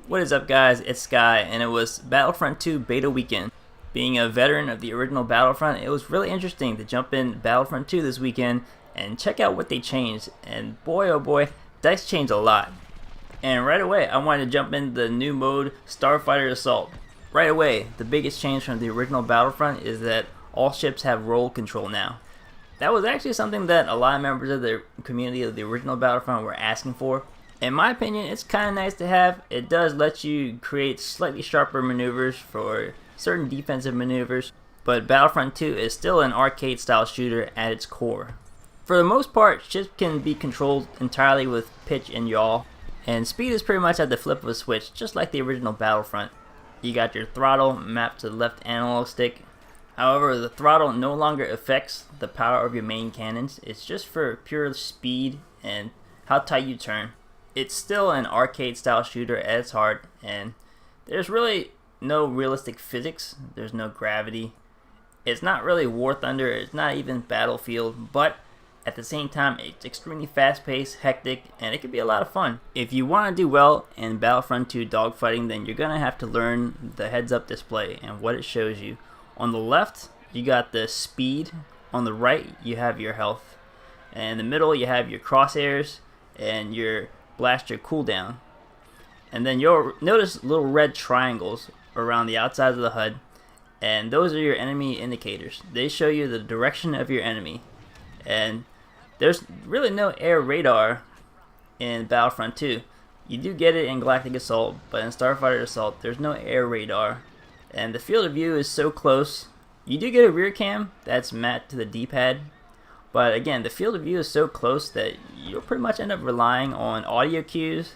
What is up, guys? It's Sky, and it was Battlefront 2 beta weekend. Being a veteran of the original Battlefront, it was really interesting to jump in Battlefront 2 this weekend and check out what they changed. And boy, oh boy, DICE changed a lot. And right away, I wanted to jump into the new mode, Starfighter Assault. Right away, the biggest change from the original Battlefront is that all ships have role control now. That was actually something that a lot of members of the community of the original Battlefront were asking for. In my opinion, it's kind of nice to have. It does let you create slightly sharper maneuvers for certain defensive maneuvers, but Battlefront 2 is still an arcade style shooter at its core. For the most part, ships can be controlled entirely with pitch and yaw, and speed is pretty much at the flip of a switch, just like the original Battlefront. You got your throttle mapped to the left analog stick. However, the throttle no longer affects the power of your main cannons. It's just for pure speed and how tight you turn. It's still an arcade style shooter at its heart, and there's really no realistic physics. There's no gravity. It's not really War Thunder. It's not even Battlefield, but at the same time, it's extremely fast-paced, hectic, and it can be a lot of fun. If you want to do well in Battlefront 2 dogfighting, then you're going to have to learn the heads-up display and what it shows you. On the left, you got the speed. On the right, you have your health. And in the middle, you have your crosshairs and your blaster cooldown. And then you'll notice little red triangles around the outside of the HUD, and those are your enemy indicators. They show you the direction of your enemy. And there's really no air radar in Battlefront 2. You do get it in Galactic Assault, but in Starfighter Assault there's no air radar, and the field of view is so close. You do get a rear cam that's mapped to the D-pad, but again, the field of view is so close that you'll pretty much end up relying on audio cues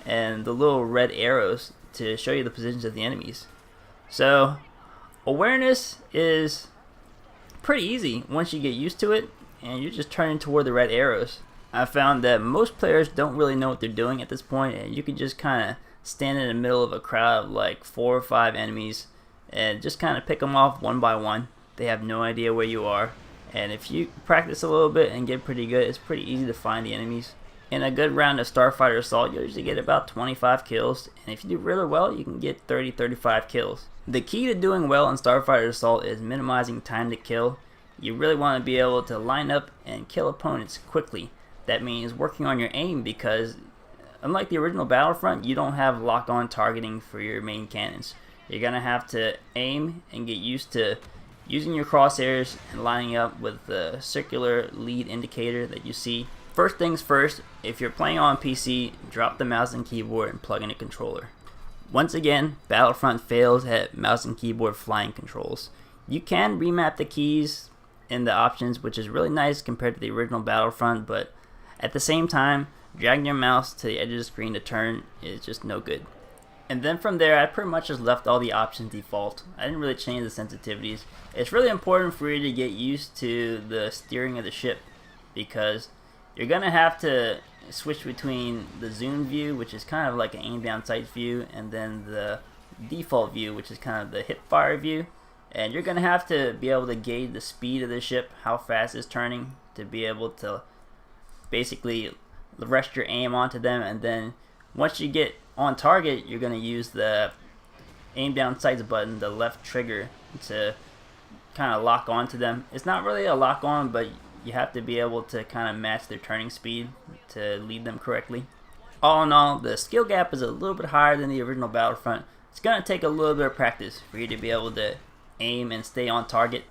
and the little red arrows to show you the positions of the enemies. So awareness is pretty easy once you get used to it, and you're just turning toward the red arrows. I found that most players don't really know what they're doing at this point, and you can just kind of stand in the middle of a crowd of like 4 or 5 enemies and just kind of pick them off one by one. They have no idea where you are. And if you practice a little bit and get pretty good, it's pretty easy to find the enemies. In a good round of Starfighter Assault, you'll usually get about 25 kills, and if you do really well, you can get 30-35 kills. The key to doing well in Starfighter Assault is minimizing time to kill. You really want to be able to line up and kill opponents quickly. That means working on your aim, because unlike the original Battlefront, you don't have lock-on targeting for your main cannons. You're going to have to aim and get used to using your crosshairs and lining up with the circular lead indicator that you see. First things first, if you're playing on PC, drop the mouse and keyboard and plug in a controller. Once again, Battlefront fails at mouse and keyboard flying controls. You can remap the keys in the options, which is really nice compared to the original Battlefront, but at the same time, dragging your mouse to the edge of the screen to turn is just no good. And then from there, I pretty much just left all the options default. I didn't really change the sensitivities. It's really important for you to get used to the steering of the ship, because you're going to have to switch between the zoom view, which is kind of like an aim down sight view, and then the default view, which is kind of the hip fire view. And you're going to have to be able to gauge the speed of the ship, how fast it's turning, to be able to basically rest your aim onto them. And then once you get on target, you're going to use the aim down sights button, the left trigger, to kind of lock onto them. It's not really a lock on, but you have to be able to kind of match their turning speed to lead them correctly. All in all, the skill gap is a little bit higher than the original Battlefront. It's going to take a little bit of practice for you to be able to aim and stay on target,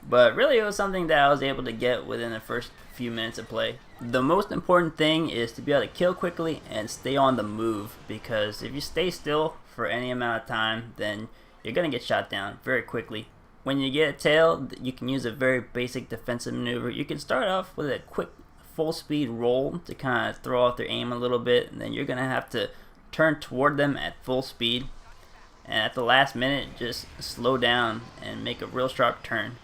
but really it was something that I was able to get within the first few minutes of play. The most important thing is to be able to kill quickly and stay on the move, because if you stay still for any amount of time, then you're going to get shot down very quickly. When you get a tail, you can use a very basic defensive maneuver. You can start off with a quick full speed roll to kind of throw off their aim a little bit, and then you're going to have to turn toward them at full speed, and at the last minute just slow down and make a real sharp turn.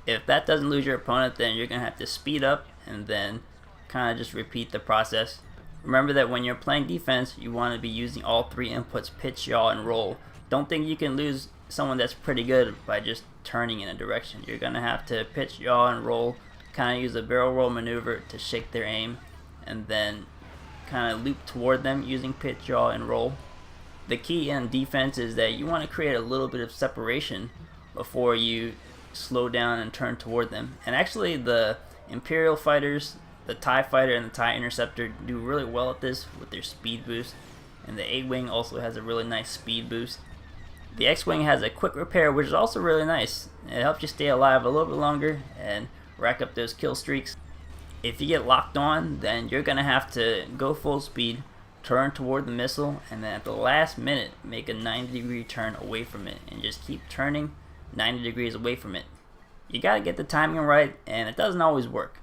If that doesn't lose your opponent, then you're going to have to speed up and then kind of just repeat the process. Remember that when you're playing defense, you want to be using all 3 inputs: pitch, yaw, and roll. Don't think you can lose someone that's pretty good by just turning in a direction. You're going to have to pitch, yaw, and roll, kind of use a barrel roll maneuver to shake their aim, and then kind of loop toward them using pitch, yaw, and roll. The key in defense is that you want to create a little bit of separation before you slow down and turn toward them. And actually the Imperial fighters, the TIE fighter and the TIE interceptor, do really well at this with their speed boost. And the A-wing also has a really nice speed boost. The X-wing has a quick repair, which is also really nice. It helps you stay alive a little bit longer and rack up those kill streaks. If you get locked on, then you're gonna have to go full speed, turn toward the missile, and then at the last minute make a 90-degree turn away from it and just keep turning 90 degrees away from it. You gotta get the timing right, and it doesn't always work.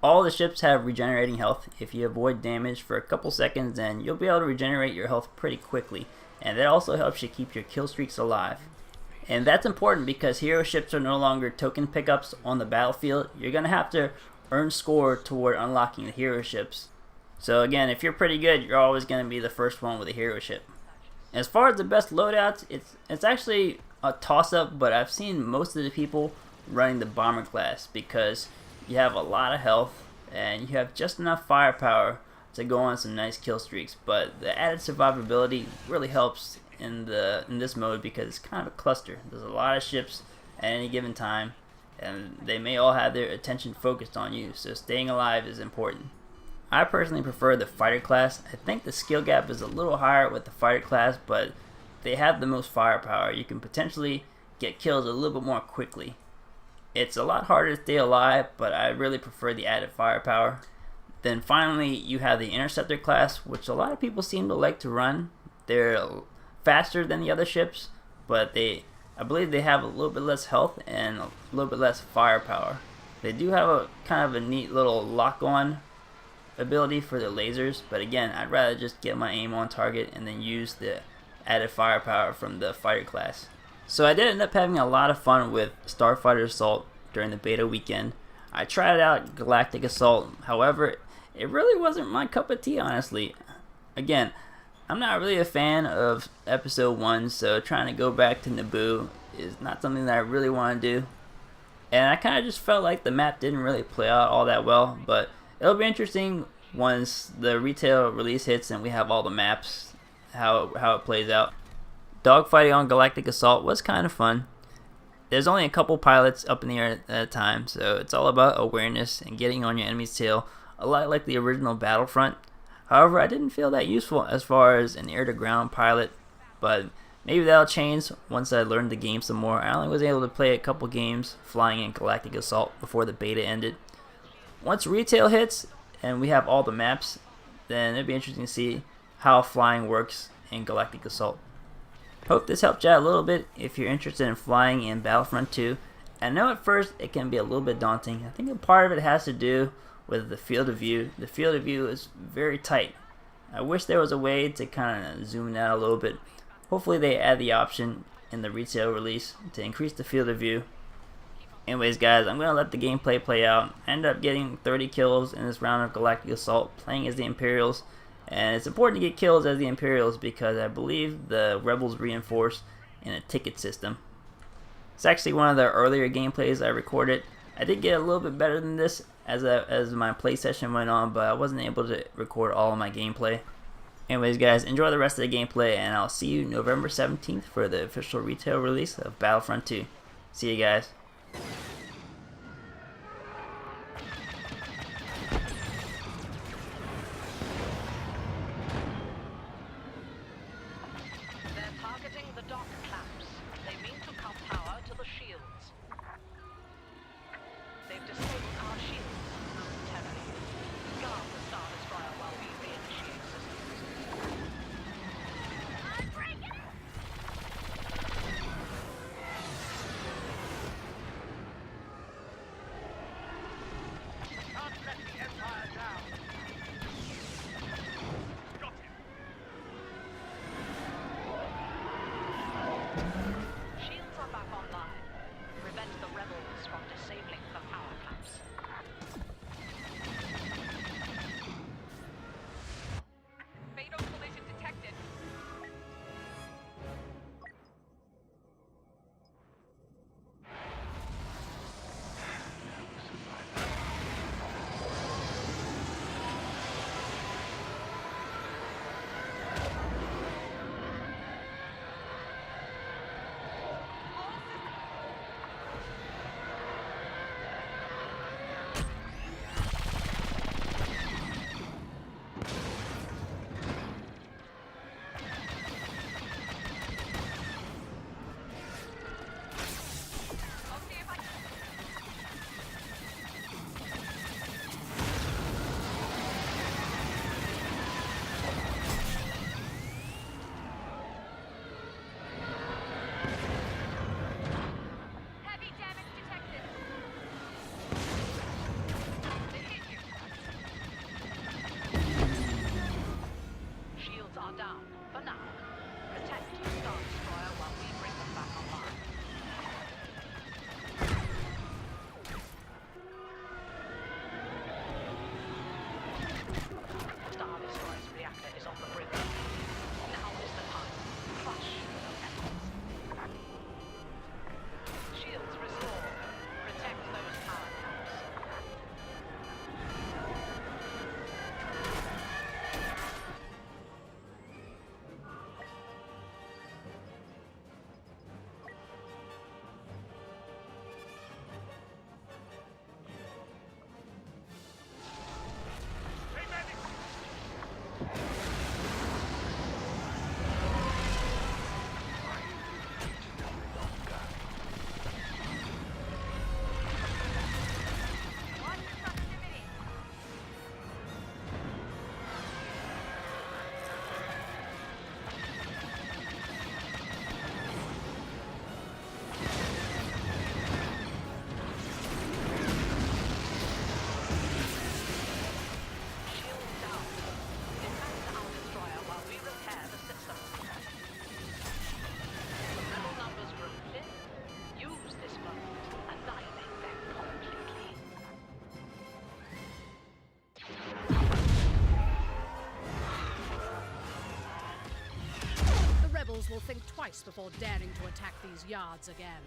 All the ships have regenerating health. If you avoid damage for a couple seconds, then you'll be able to regenerate your health pretty quickly, and that also helps you keep your kill streaks alive. And that's important because hero ships are no longer token pickups on the battlefield. You're gonna have to earn score toward unlocking the hero ships. So again, if you're pretty good, you're always gonna be the first one with a hero ship. As far as the best loadouts, it's actually a toss-up, but I've seen most of the people running the bomber class because you have a lot of health and you have just enough firepower to go on some nice kill streaks. But the added survivability really helps in this mode because it's kind of a cluster. There's a lot of ships at any given time, and they may all have their attention focused on you, so staying alive is important. I personally prefer the fighter class. I think the skill gap is a little higher with the fighter class, but they have the most firepower. You can potentially get kills a little bit more quickly. It's a lot harder to stay alive, but I really prefer the added firepower. Then finally, you have the interceptor class, which a lot of people seem to like to run. They're faster than the other ships, but I believe they have a little bit less health and a little bit less firepower. They do have a kind of a neat little lock-on ability for the lasers, but again, I'd rather just get my aim on target and then use the added firepower from the fighter class. So I did end up having a lot of fun with Starfighter Assault during the beta weekend. I tried out Galactic Assault, however, it really wasn't my cup of tea, honestly. Again, I'm not really a fan of episode 1, so trying to go back to Naboo is not something that I really want to do. And I kind of just felt like the map didn't really play out all that well, but it'll be interesting once the retail release hits and we have all the maps, how it plays out. Dogfighting on Galactic Assault was kind of fun. There's only a couple pilots up in the air at a time, so it's all about awareness and getting on your enemy's tail, a lot like the original Battlefront. However, I didn't feel that useful as far as an air-to-ground pilot, but maybe that'll change once I learn the game some more. I only was able to play a couple games flying in Galactic Assault before the beta ended. Once retail hits and we have all the maps, then it'd be interesting to see how flying works in Galactic Assault. Hope this helped you out a little bit if you're interested in flying in Battlefront 2. I know at first it can be a little bit daunting. I think a part of it has to do with the field of view. The field of view is very tight. I wish there was a way to kind of zoom out a little bit. Hopefully they add the option in the retail release to increase the field of view. Anyways guys, I'm going to let the gameplay play out. I ended up getting 30 kills in this round of Galactic Assault playing as the Imperials. And it's important to get kills as the Imperials because I believe the Rebels reinforce in a ticket system. It's actually one of the earlier gameplays I recorded. I did get a little bit better than this as my play session went on, but I wasn't able to record all of my gameplay. Anyways guys, enjoy the rest of the gameplay, and I'll see you November 17th for the official retail release of Battlefront 2. See you guys. Targeting the dock clamps. They mean to cut power to the shields. They've disabled our shields momentarily. Guard the Star Destroyer while we reinitiate systems. Break it! 「think twice before daring to attack these yards again.